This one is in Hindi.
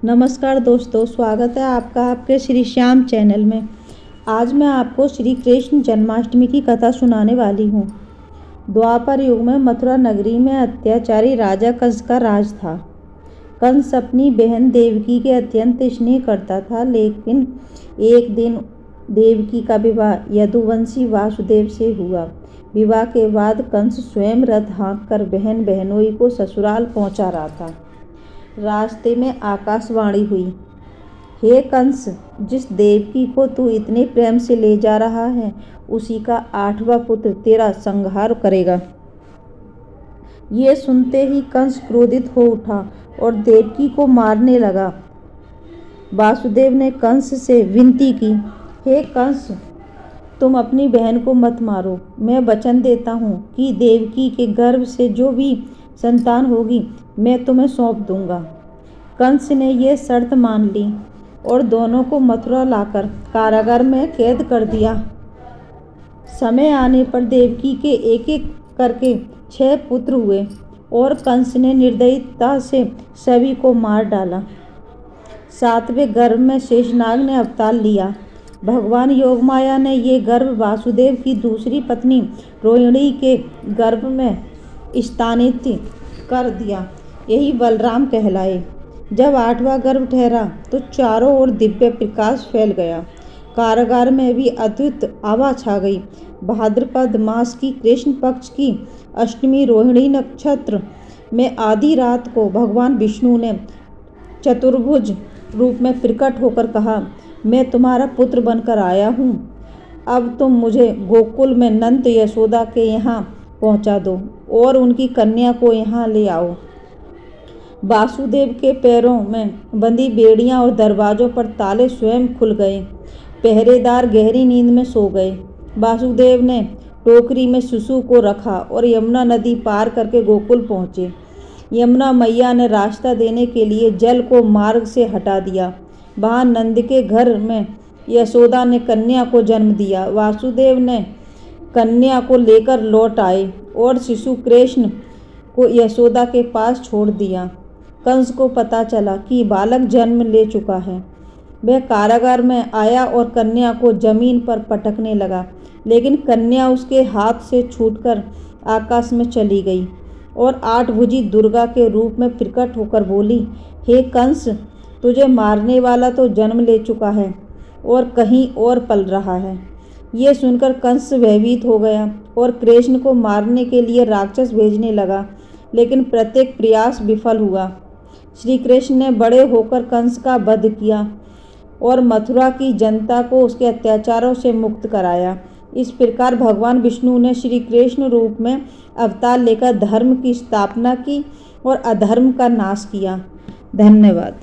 नमस्कार दोस्तों, स्वागत है आपका आपके श्री श्याम चैनल में। आज मैं आपको श्री कृष्ण जन्माष्टमी की कथा सुनाने वाली हूँ। द्वापर युग में मथुरा नगरी में अत्याचारी राजा कंस का राज था। कंस अपनी बहन देवकी के अत्यंत स्नेह करता था, लेकिन एक दिन देवकी का विवाह यदुवंशी वासुदेव से हुआ। विवाह के बाद कंस स्वयं रथ हाँक कर बहन बहनोई को ससुराल पहुँचा रहा था। रास्ते में आकाशवाणी हुई, हे कंस, जिस देवकी को तू इतने प्रेम से ले जा रहा है, उसी का 8वां पुत्र तेरा संहार करेगा। ये सुनते ही कंस क्रोधित हो उठा और देवकी को मारने लगा। वासुदेव ने कंस से विनती की, हे कंस, तुम अपनी बहन को मत मारो। मैं वचन देता हूँ कि देवकी के गर्भ से जो भी संतान होगी मैं तुम्हें सौंप दूंगा। कंस ने यह शर्त मान ली और दोनों को मथुरा लाकर कारागार में कैद कर दिया। समय आने पर देवकी के एक एक करके 6 पुत्र हुए और कंस ने निर्दयता से सभी को मार डाला। 7वें गर्भ में शेषनाग ने अवतार लिया। भगवान योगमाया ने ये गर्भ वासुदेव की दूसरी पत्नी रोहिणी के गर्भ में स्थानांतरित कर दिया। यही बलराम कहलाए। जब 8वां गर्भ ठहरा तो चारों ओर दिव्य प्रकाश फैल गया। कारागार में भी अद्भुत आभा छा गई। भाद्रपद मास की कृष्ण पक्ष की अष्टमी रोहिणी नक्षत्र में आधी रात को भगवान विष्णु ने चतुर्भुज रूप में प्रकट होकर कहा, मैं तुम्हारा पुत्र बनकर आया हूँ। अब तुम मुझे गोकुल में नंद यशोदा के यहाँ पहुँचा दो और उनकी कन्या को यहाँ ले आओ। वासुदेव के पैरों में बंधी बेड़ियां और दरवाजों पर ताले स्वयं खुल गए। पहरेदार गहरी नींद में सो गए। वासुदेव ने टोकरी में शिशु को रखा और यमुना नदी पार करके गोकुल पहुँचे। यमुना मैया ने रास्ता देने के लिए जल को मार्ग से हटा दिया। वहाँ नंद के घर में यशोदा ने कन्या को जन्म दिया। वासुदेव ने कन्या को लेकर लौट आए और शिशु कृष्ण को यशोदा के पास छोड़ दिया। कंस को पता चला कि बालक जन्म ले चुका है। वह कारागार में आया और कन्या को जमीन पर पटकने लगा, लेकिन कन्या उसके हाथ से छूटकर आकाश में चली गई और 8 भुजी दुर्गा के रूप में प्रकट होकर बोली, हे कंस, तुझे मारने वाला तो जन्म ले चुका है और कहीं और पल रहा है। ये सुनकर कंस भयभीत हो गया और कृष्ण को मारने के लिए राक्षस भेजने लगा, लेकिन प्रत्येक प्रयास विफल हुआ। श्री कृष्ण ने बड़े होकर कंस का वध किया और मथुरा की जनता को उसके अत्याचारों से मुक्त कराया। इस प्रकार भगवान विष्णु ने श्री कृष्ण रूप में अवतार लेकर धर्म की स्थापना की और अधर्म का नाश किया। धन्यवाद।